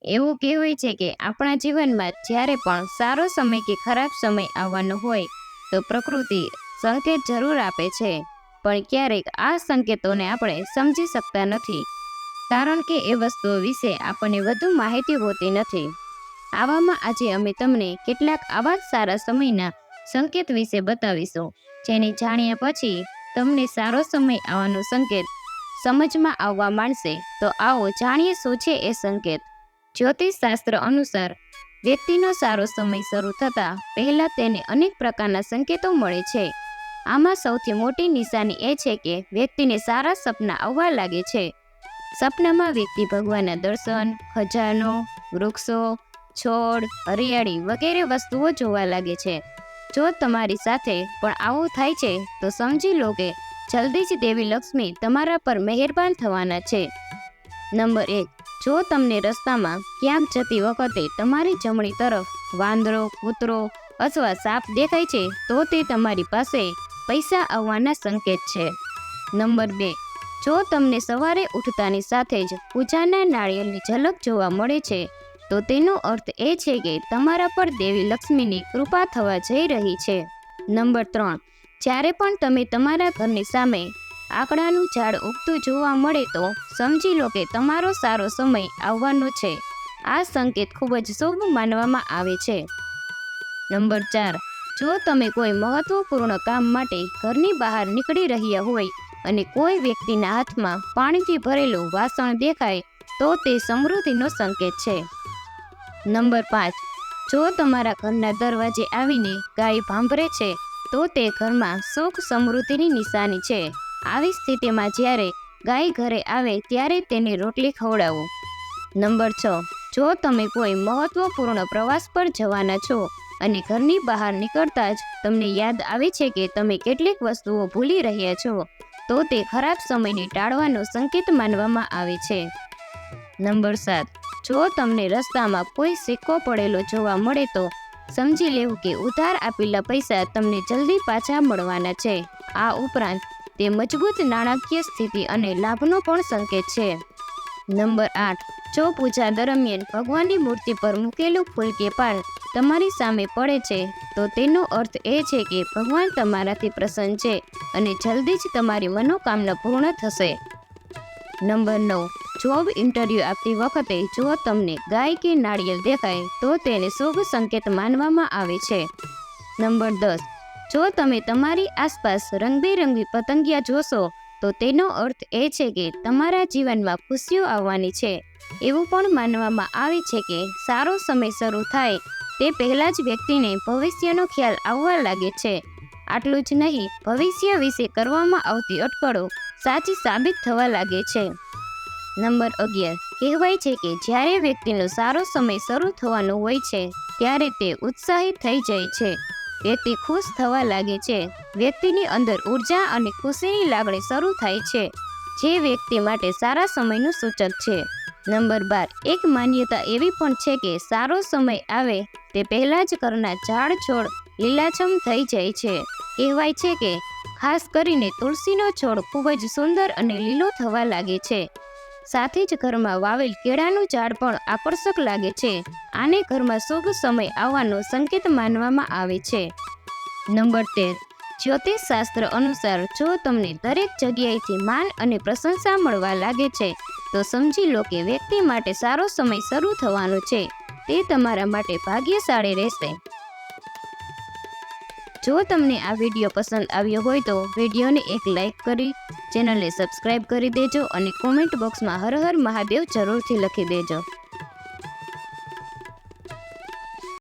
એવું કહેવાય છે કે આપણા જીવનમાં જ્યારે પણ સારો સમય કે ખરાબ સમય આવવાનો હોય તો પ્રકૃતિ સંકેત જરૂર આપે છે, પણ ક્યારેક આ સંકેતોને આપણે સમજી શકતા નથી, કારણ કે એ વસ્તુઓ વિશે આપણને વધુ માહિતી હોતી નથી. આવામાં આજે અમે તમને કેટલાક આવા જ સારા સમયના સંકેત વિશે બતાવીશું, જેને જાણ્યા પછી તમને સારો સમય આવવાનો સંકેત સમજમાં આવવા માંડશે. તો આવો જાણીએ શું છે એ સંકેત. જ્યોતિષ શાસ્ત્ર અનુસાર વ્યક્તિનો સારો સમય શરૂ થતાં પહેલા તેને અનેક પ્રકારના સંકેતો મળે છે. આમાં સૌથી મોટી નિશાની એ છે કે વ્યક્તિને સારા સપના આવવા લાગે છે. સપનામાં વ્યક્તિ ભગવાનના દર્શન, ખજાનો, વૃક્ષો, છોડ, હરિયાળી વગેરે વસ્તુઓ જોવા લાગે છે. જો તમારી સાથે પણ આવું થાય છે તો સમજી લો કે જલ્દી જ દેવી લક્ષ્મી તમારા પર મહેરબાન થવાના છે. નંબર 1. જો તમને રસ્તામાં ક્યાંક જતી વખતે તમારી જમણી તરફ વાંદરો, કૂતરો અથવા સાપ દેખાય છે તો તે તમારી પાસે પૈસા આવવાના સંકેત છે. નંબર 2. જો તમને સવારે ઉઠતાની સાથે જ પૂજાના નાળિયેરની ઝલક જોવા મળે છે તો તેનો અર્થ એ છે કે તમારા પર દેવી લક્ષ્મીની કૃપા થવા જઈ રહી છે. નંબર 3. જ્યારે પણ તમે તમારા ઘરની સામે આકડાનું ઝાડ ઉગતું જોવા મળે તો સમજી લો કે તમારો સારો સમય આવવાનો છે. આ સંકેત ખૂબ જ શુભ માનવામાં આવે છે. નંબર 4. જો તમે કોઈ મહત્વપૂર્ણ કામ માટે ઘરની બહાર નીકળી રહ્યા હોય અને કોઈ વ્યક્તિના હાથમાં પાણીથી ભરેલું વાસણ દેખાય તો તે સમૃદ્ધિનો સંકેત છે. નંબર 5. જો તમારા ઘરના દરવાજે આવીને ગાય ભાંભરે છે તો તે ઘરમાં સુખ સમૃદ્ધિની નિશાની છે. આવી સ્થિતિમાં જ્યારે ગાય ઘરે આવે ત્યારે તેને રોટલી ખવડાવો. નંબર 6. જો તમે કોઈ મહત્વપૂર્ણ પ્રવાસ પર જવાના છો અને ઘરની બહાર નીકળતા જ તમને યાદ આવે છે કે તમે કેટલીક વસ્તુઓ ભૂલી રહ્યા છો તો તે ખરાબ સમયને ટાળવાનો સંકેત માનવામાં આવે છે. નંબર 7. જો તમને રસ્તામાં કોઈ સિક્કો પડેલો જોવા મળે તો સમજી લેવું કે ઉધાર આપેલા પૈસા તમને જલ્દી પાછા મળવાના છે. આ ઉપરાંત તે મજબૂત નાણાકીય સ્થિતિ અને લાભનો પણ સંકેત છે. નંબર 8. જો પૂજા દરમિયાન ભગવાનની મૂર્તિ પર મૂકેલું ફૂલ કે પાન તમારી સામે પડે છે તો તેનો અર્થ એ છે કે ભગવાન તમારાથી પ્રસન્ન છે અને જલ્દી જ તમારી મનોકામના પૂર્ણ થશે. નંબર 9. જોબ ઇન્ટરવ્યૂ આપતી વખતે જો તમને ગાય કે નાળિયેર દેખાય તો તેને શુભ સંકેત માનવામાં આવે છે. નંબર 10. જો તમે તમારી આસપાસ રંગબેરંગી પતંગિયા જોશો તો તેનો અર્થ એ છે કે તમારા જીવનમાં ખુશીઓ આવવાની છે. એવું પણ માનવામાં આવે છે કે સારો સમય શરૂ થાય તે પહેલાં જ વ્યક્તિને ભવિષ્યનો ખ્યાલ આવવા લાગે છે. આટલું જ નહીં, ભવિષ્ય વિશે કરવામાં આવતી અટકળો સાચી સાબિત થવા લાગે છે. નંબર 11. કહેવાય છે કે જ્યારે વ્યક્તિનો સારો સમય શરૂ થવાનો હોય છે ત્યારે તે ઉત્સાહિત થઈ જાય છે. વ્યક્તિ ખુશ થવા લાગે છે. વ્યક્તિની અંદર ઉર્જા અને ખુશીની લાગણી શરૂ થાય છે, જે વ્યક્તિ માટે સારા સમયનું સૂચક છે. નંબર 12. એક માન્યતા એવી પણ છે કે સારો સમય આવે તે પહેલાં જ ઘરના ઝાડ છોડ લીલાછમ થઈ જાય છે. કહેવાય છે કે ખાસ કરીને તુલસીનો છોડ ખૂબ જ સુંદર અને લીલો થવા લાગે છે. સાથે જ ઘરમાં વાવેલ કેળાનું ઝાડ પણ આકર્ષક લાગે છે. આને ઘરમાં શુભ સમય આવવાનો સંકેત માનવામાં આવે છે. નંબર 13. જ્યોતિષ શાસ્ત્ર અનુસાર જો તમને દરેક જગ્યાએથી માન અને પ્રશંસા મળવા લાગે છે તો સમજી લો કે વ્યક્તિ માટે સારો સમય શરૂ થવાનો છે. તે તમારા માટે ભાગ્યશાળી રહેશે. જો તમને આ વિડીયો પસંદ આવ્યો હોય તો વિડીયોને એક લાઈક કરી ચેનલને સબસ્ક્રાઈબ કરી દેજો અને કોમેન્ટ બોક્સમાં હર હર મહાદેવ જરૂરથી લખી દેજો.